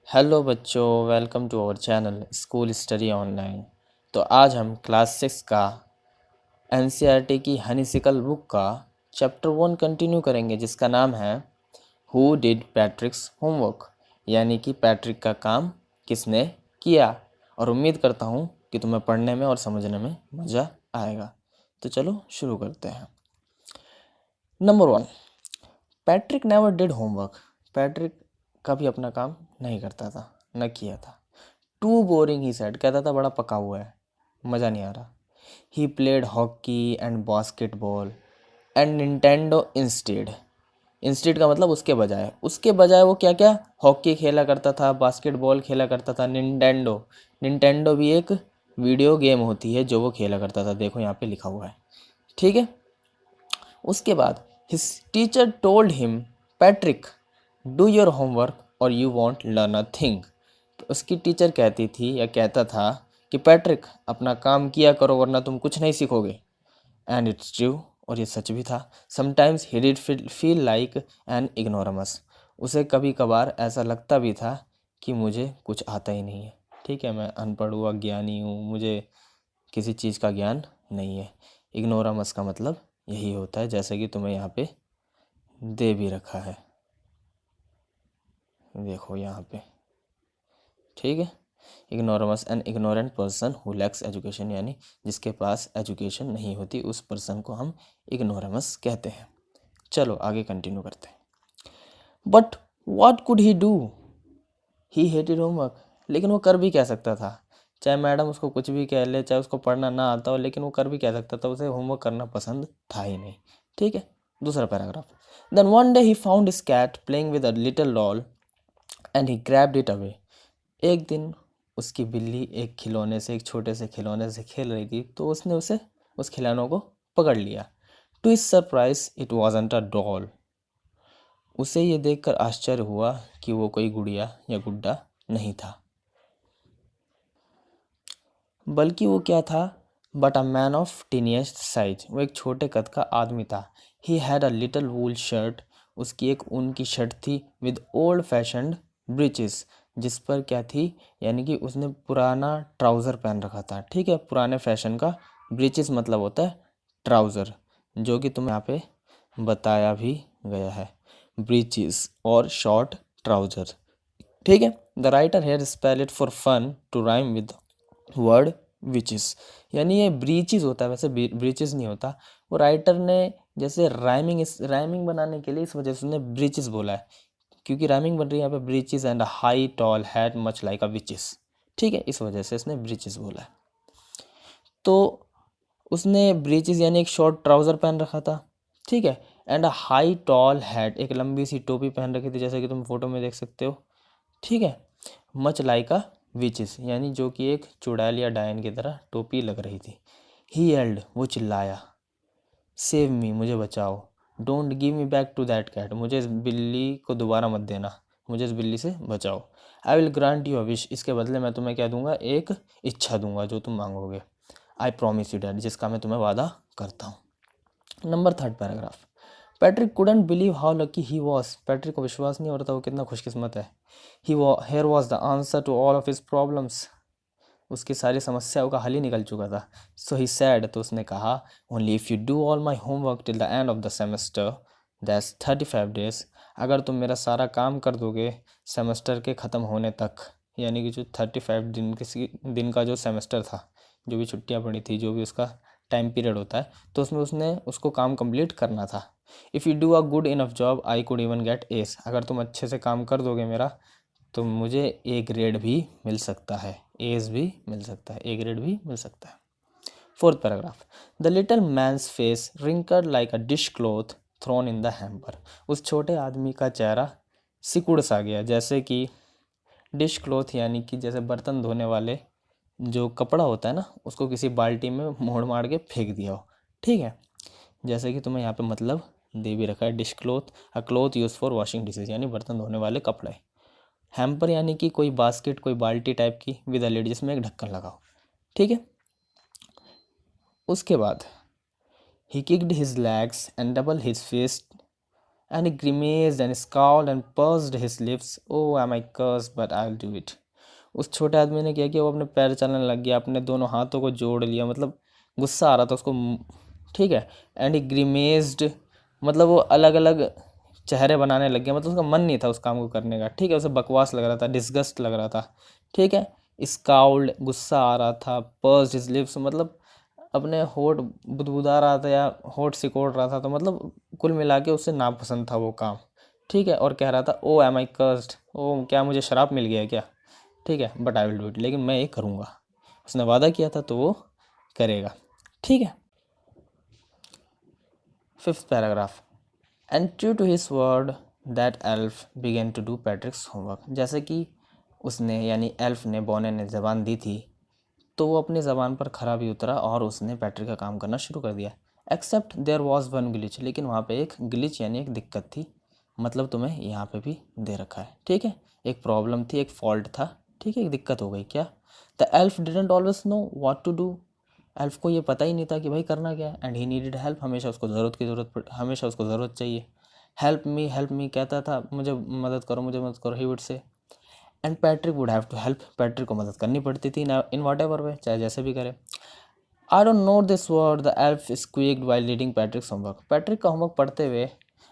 Hello बच्चों, welcome to our channel school study online. तो आज हम क्लास 6 का एनसीईआरटी की हनीसिकल बुक का चैप्टर 1 कंटिन्यू करेंगे, जिसका नाम है हु डिड पैट्रिक्स होमवर्क, यानी कि पैट्रिक का काम किसने किया। और उम्मीद करता हूँ कि तुम्हें पढ़ने में और समझने में मज़ा आएगा। तो चलो शुरू करते हैं। Number 1, Patrick never did homework. Patrick कभी अपना काम नहीं करता था, न किया था। टू बोरिंग ही सेड, कहता था बड़ा पका हुआ है, मज़ा नहीं आ रहा। He played hockey and basketball and Nintendo instead. Instead का मतलब उसके बजाय वो क्या क्या हॉकी खेला करता था, बास्केटबॉल खेला करता था। निंटेंडो, निंटेंडो भी एक वीडियो गेम होती है जो वो खेला करता था, देखो यहाँ पे लिखा हुआ है, ठीक है। उसके बाद his teacher told him, Patrick do your homework और you won't learn a thing. तो उसकी टीचर कहती थी या कहता था कि पैट्रिक अपना काम किया करो वरना तुम कुछ नहीं सीखोगे। एंड इट्स ट्रू, और ये सच भी था। Sometimes he did feel like an ignoramus. उसे कभी कभार ऐसा लगता भी था कि मुझे कुछ आता ही नहीं है, ठीक है, मैं अनपढ़ हूँ, अज्ञानी हूँ, मुझे किसी चीज़ का ज्ञान नहीं है। इग्नोरमस का मतलब यही होता है, जैसे कि तुम्हें यहाँ पे दे भी रखा है, देखो यहाँ पे, ठीक है। Ignoramus an ignorant person who lacks education, यानी जिसके पास एजुकेशन नहीं होती उस पर्सन को हम इग्नोरमस कहते हैं। चलो आगे कंटिन्यू करते हैं। But what could he do, he hated homework. लेकिन वो कर भी क्या सकता था, चाहे मैडम उसको कुछ भी कह ले, चाहे उसको पढ़ना ना आता हो, लेकिन वो कर भी क्या सकता था, उसे होमवर्क करना पसंद था ही नहीं, ठीक है। दूसरा paragraph. Then one day he found his cat playing with a little doll and he grabbed it away. एक दिन उसकी बिल्ली एक छोटे से खिलौने से खेल रही थी, तो उसने उस खिलौनों को पकड़ लिया। To his surprise it wasn't a doll. उसे ये देखकर आश्चर्य हुआ कि वो कोई गुड़िया या गुड्डा नहीं था, बल्कि वो क्या था, but a man of tiniest size. वो एक छोटे कद का आदमी था। He had a little wool shirt. उसकी एक ऊन की शर्ट थी विद ओल्ड फैशन्ड ब्रीचेस, जिस पर क्या थी, यानी कि उसने पुराना ट्राउज़र पहन रखा था, ठीक है। पुराने फैशन का ब्रीचेस मतलब होता है ट्राउज़र, जो कि तुम्हें यहाँ पे बताया भी गया है, ब्रीचेस और शॉर्ट ट्राउज़र, ठीक है। The writer here spell it for fun to rhyme with word witches, यानी ये ब्रीचेस होता है, वैसे ब्रीचेस नहीं होता। वो राइटर ने जैसे राइमिंग बनाने के लिए इस वजह से उसने ब्रीचेस बोला है, क्योंकि राइमिंग बन रही है यहाँ पे, breeches and high tall hat much like a witches, ठीक है, इस वजह से इसने ब्रीचेस बोला है। तो उसने ब्रीचेस यानी एक शॉर्ट ट्राउज़र पहन रखा था, ठीक है। And a high tall hat, एक लंबी सी टोपी पहन रखी थी, जैसे कि तुम फोटो में देख सकते हो, ठीक है। मच लाइक अ विचेस, यानी जो कि एक चुड़ैल या डायन की तरह टोपी लग रही थी। ही येल्ड, वो चिल्लाया, सेव मी, मुझे बचाओ, don't give me back to that cat, मुझे इस बिल्ली को दोबारा मत देना, मुझे इस बिल्ली से बचाओ। I will grant you a wish, इसके बदले मैं तुम्हें क्या दूंगा, एक इच्छा दूंगा जो तुम मांगोगे। आई प्रॉमिस यू डैड, जिसका मैं तुम्हें वादा करता हूँ। Number 3 paragraph. Patrick couldn't believe how lucky he was. Patrick को विश्वास नहीं हो रहा था वो कितना खुशकिस्मत है। Here was the answer to all of his problems. उसकी सारी समस्याओं का हल ही निकल चुका था। सो ही सैड, तो उसने कहा, only if you do all my homework till the end of the semester, that's 35 days. अगर तुम मेरा सारा काम कर दोगे सेमेस्टर के ख़त्म होने तक, यानी कि जो 35 दिन किसी दिन का जो सेमेस्टर था, जो भी छुट्टियाँ पड़ी थी, जो भी उसका टाइम पीरियड होता है, तो उसमें उसने उसको काम कंप्लीट करना था। If you do a good enough job I could even get S. अगर तुम अच्छे से काम कर दोगे मेरा, तो मुझे ए ग्रेड भी मिल सकता है, एस भी मिल सकता है, ए ग्रेड भी मिल सकता है। 4th paragraph. The little man's face wrinkled like a dish cloth thrown in the hamper. उस छोटे आदमी का चेहरा सिकुड़ सा गया, जैसे कि डिश क्लॉथ यानी कि जैसे बर्तन धोने वाले जो कपड़ा होता है ना, उसको किसी बाल्टी में मोड़ मार के फेंक दिया हो, ठीक है। जैसे कि तुम्हें यहाँ पे मतलब दे भी रखा है, dish cloth a cloth use for washing dishes, यानी बर्तन धोने वाले कपड़े। हैम्पर यानी कि कोई बास्केट, कोई बाल्टी टाइप की विद अ लिड, जिसमें एक ढक्कन लगा हो, ठीक है। उसके बाद he kicked his legs and double his fist and he grimaced and scowled and pursed his lips. Oh, am I cursed, but I'll do it. उस छोटे आदमी ने क्या किया, वो अपने पैर चलने लग गया, अपने दोनों हाथों को जोड़ लिया, मतलब गुस्सा आ रहा था उसको, ठीक है। एंड ही ग्रीमेज्ड, मतलब वो अलग अलग चेहरे बनाने लग गया, मतलब उसका मन नहीं था उस काम को करने का, ठीक है। उसे बकवास लग रहा था, डिस्गस्ट लग रहा था, ठीक है। स्काउल्ड, गुस्सा आ रहा था। पर्स्ड हिज लिप्स, मतलब अपने होठ बुदबुदा रहा था या होठ सिकोड़ रहा था, तो मतलब कुल मिला के उसे नापसंद था वो काम, ठीक है। और कह रहा था, ओ एम आई कर्स्ड, ओ क्या मुझे शराप मिल गया है क्या, ठीक है, but I will do it, लेकिन मैं ये करूँगा। उसने वादा किया था तो वो करेगा, ठीक है। Fifth paragraph, and true to his word that elf began to do Patrick's homework. जैसे कि उसने यानी एल्फ ने, बॉने ने ज़बान दी थी, तो वो अपनी ज़बान पर खरा भी उतरा और उसने पैट्रिक का काम करना शुरू कर दिया। Except there was one glitch, लेकिन वहाँ पे एक ग्लिच यानी एक दिक्कत थी, मतलब तुम्हें यहाँ पे भी दे रखा है, ठीक है। एक प्रॉब्लम थी, एक फॉल्ट था, ठीक है, एक दिक्कत हो गई। क्या? The elf didn't always know what to do. Elf को ये पता ही नहीं था कि भाई करना क्या है। एंड ही नीडेड हेल्प, हमेशा उसको हमेशा उसको ज़रूरत चाहिए। हेल्प मी कहता था, मुझे मदद करो, मुझे मदद करो, he would say. And Patrick would have to help, Patrick को मदद करनी पड़ती थी इन वॉट एवर वे, चाहे जैसे भी करे। I don't know this word, the elf squeaked while reading Patrick's homework. Patrick का होमवर्क पढ़ते हुए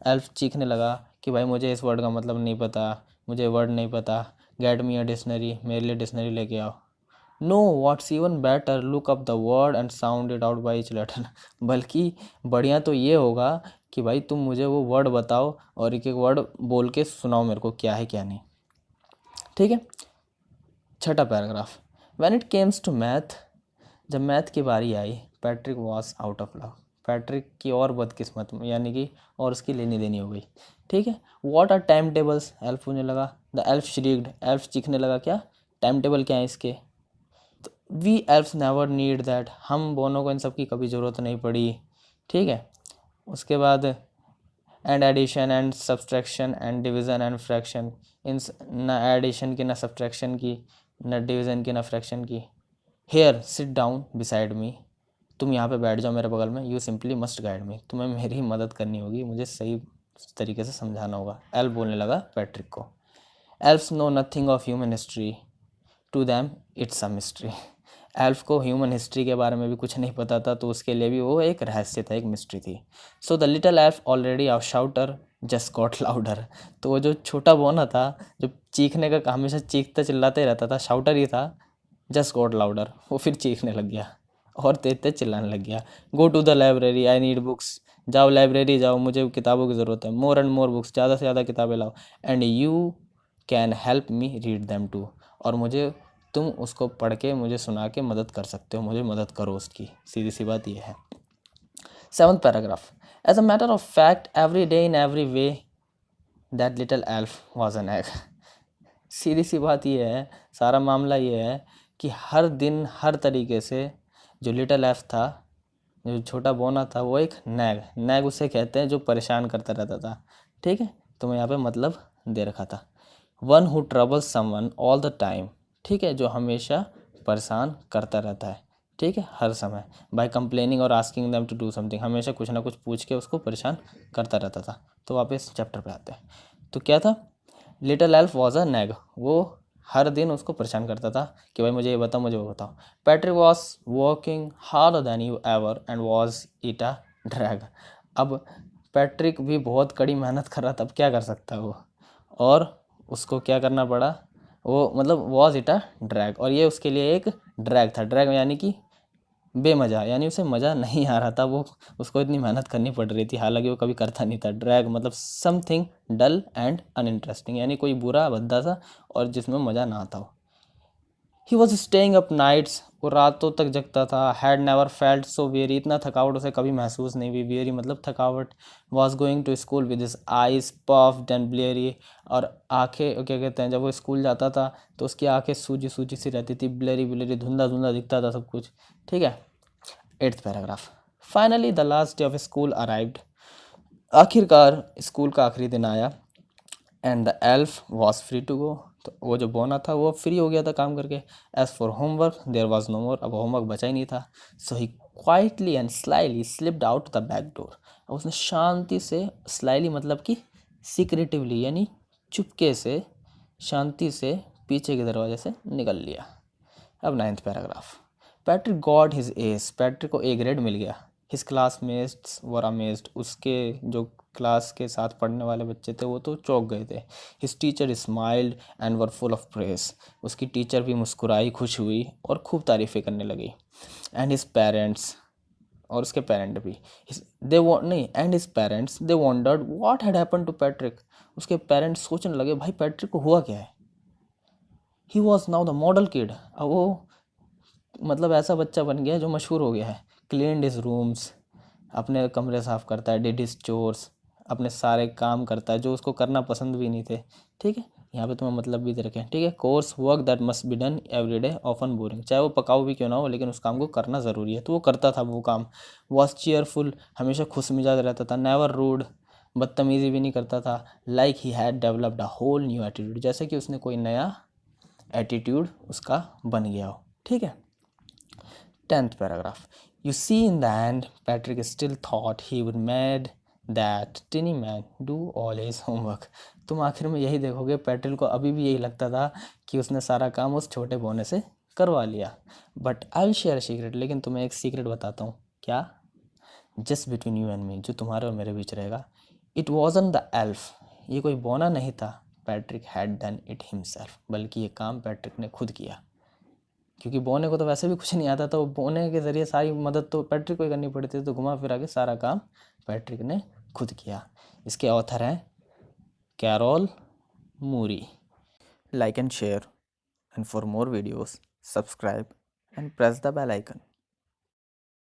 एल्फ चीखने लगा कि भाई मुझे इस वर्ड का मतलब नहीं पता, मुझे वर्ड नहीं पता, गेट मी अ डिक्शनरी, मेरे लिए डिक्शनरी लेके आओ। No, what's even better, look up the word and sound it out by each letter. बल्कि बढ़िया तो ये होगा कि भाई तुम मुझे वो वर्ड बताओ और एक एक वर्ड बोल के सुनाओ मेरे को, क्या है क्या नहीं, ठीक है। छठा paragraph, when it comes to math, जब मैथ की बारी आई, Patrick was out of love. Patrick की और बदकिस्मत, यानी कि और उसकी लेनी देनी हो गई, ठीक है। What are time tables, elf पूछने लगा। द एल्फ श्रीक्ड, एल्फ चीखने लगा, क्या टाइम टेबल क्या है इसके। तो we elves never need that, हम दोनों को इन सब की कभी ज़रूरत नहीं पड़ी, ठीक है। उसके बाद and addition and subtraction and division and fraction, इन ना एडिशन की, ना सब्सट्रैक्शन की, ना डिवीज़न की, ना फ्रैक्शन की। Here sit down beside me, तुम यहाँ पे बैठ जाओ मेरे बगल में। You simply must guide me, तुम्हें मेरी मदद करनी होगी, मुझे सही तरीके से समझाना होगा। एल्फ बोलने लगा पैट्रिक को। Elves know nothing of human history, to them it's a mystery. Elf को ह्यूमन हिस्ट्री के बारे में भी कुछ नहीं पता था, तो उसके लिए भी वो एक रहस्य था, एक मिस्ट्री थी। So the little elf already our shouter just got louder. तो वो जो छोटा बोना था, जो चीखने का हमेशा चीखता चिल्लाते रहता था, शाउटर ही था, जस्ट गॉट लाउडर, वो फिर चीखने लग गया और तेज तेज चिल्लाने लग गया। Go to the library, I need books, जाओ लाइब्रेरी जाओ, मुझे किताबों की ज़रूरत है। मोर एंड मोर बुक्स, ज़्यादा से ज़्यादा किताबें लाओ। And you can help me read them too, और मुझे, तुम उसको पढ़ के मुझे सुना के मदद कर सकते हो, मुझे मदद करो उसकी, सीधी सी बात ये है। Seventh paragraph, as a matter of fact every day in every way that little elf was an egg. सीधी सी बात ये है, सारा मामला ये है कि हर दिन हर तरीके से जो लिटल एल्फ था, जो छोटा बोना था, वो एक नैग उसे कहते हैं जो परेशान करता रहता था, ठीक है। तो मैं यहाँ पे मतलब दे रखा था। One who troubles someone all the time, ठीक है, जो हमेशा परेशान करता रहता है, ठीक है, हर समय। बाय कंप्लेनिंग और asking them to do something, हमेशा कुछ ना कुछ पूछ के उसको परेशान करता रहता था। तो वापस चैप्टर पे आते हैं। तो क्या था, little elf was a nag, वो हर दिन उसको परेशान करता था कि भाई मुझे ये बताओ, मुझे वो बताओ। Patrick was working harder than you ever and was it a drag. अब पैट्रिक भी बहुत कड़ी मेहनत कर रहा था, अब क्या कर सकता है वो, और उसको क्या करना पड़ा, वो मतलब वॉज इट अ ड्रैग, और ये उसके लिए एक ड्रैग था। ड्रैग यानी कि बेमज़ा, यानी उसे मज़ा नहीं आ रहा था, वो उसको इतनी मेहनत करनी पड़ रही थी, हालांकि वो कभी करता नहीं था। ड्रैग मतलब समथिंग डल एंड अनइंटरेस्टिंग, यानी कोई बुरा भद्दा सा और जिसमें मज़ा ना आता हो। He was staying up nights, वो रातों तक जगता था। Had never felt so very, इतना थकावट उसे कभी महसूस नहीं हुई। वेरी मतलब थकावट। Was going to school with his eyes puffed and bleary, और आंखें क्या कहते हैं, जब वो स्कूल जाता था तो उसकी आंखें सूजी सूजी सी रहती थी, ब्लेरी ब्लेरी, धुंधला धुंधला दिखता था सब कुछ, ठीक है। Eighth paragraph, finally the last day of school arrived, आखिरकार स्कूल का आखिरी दिन आया। And the elf was free to go, तो वो जो बोना था वो फ्री हो गया था काम करके। As for homework there was no more, अब होमवर्क बचा ही नहीं था। So he quietly and slyly slipped out the back door, अब उसने शांति से, स्लाइली मतलब कि सीक्रेटिवली यानी चुपके से, शांति से पीछे के दरवाजे से निकल लिया। अब 9th paragraph. Patrick got his ass, Patrick को ए ग्रेड मिल गया। हिज क्लासमेट्स वर अमेज्ड, उसके जो क्लास के साथ पढ़ने वाले बच्चे थे वो तो चौंक गए थे। His teacher smiled and were full of press, उसकी टीचर भी मुस्कुराई, खुश हुई और खूब तारीफ़ें करने लगी। एंड हिज पेरेंट्स, और उसके पेरेंट भी, दे वो नहीं and his parents they wondered what had happen to Patrick, उसके पेरेंट्स सोचने लगे भाई पैट्रिक को हुआ क्या है। He was now the model kid, अब वो मतलब ऐसा बच्चा बन गया जो मशहूर हो गया है। क्लीन्ड हिज रूम्स, अपने कमरे साफ़ करता है। डिड हिज चोर्स, अपने सारे काम करता है जो उसको करना पसंद भी नहीं थे। ठीक है, यहाँ पे तुम्हें मतलब भी दे रखें। ठीक है, course work that must be done every day often boring, चाहे वो पकाऊ भी क्यों ना हो लेकिन उस काम को करना ज़रूरी है, तो वो करता था वो काम। वॉज चीयरफुल, हमेशा खुश मिजाज रहता था। नेवर रूड, बदतमीज़ी भी नहीं करता था। Like he had developed a whole new attitude, जैसे कि उसने कोई नया एटीट्यूड उसका बन गया हो। ठीक है, 10th paragraph. You see, in the end, Patrick still thought he would made that tiny man do all his homework. तुम आखिर में यही देखोगे, पैट्रिक को अभी भी यही लगता था कि उसने सारा काम उस छोटे बोने से करवा लिया। But I will share secret, लेकिन तुम्हें एक सीक्रेट बताता हूँ। क्या? Just between you and me, जो तुम्हारे और मेरे बीच रहेगा। इट वॉजन द एल्फ, ये कोई बोना नहीं था। Patrick had done it himself, बल्कि ये काम पैट्रिक ने खुद किया। क्योंकि बोने को तो वैसे भी कुछ नहीं आता था, वो बोने के ज़रिए सारी मदद तो पैट्रिक को ही करनी पड़ती थी, तो घुमा फिरा के सारा काम पैट्रिक ने खुद किया। इसके ऑथर हैं Carol Moore. Like and share, and for more videos subscribe and press the bell icon.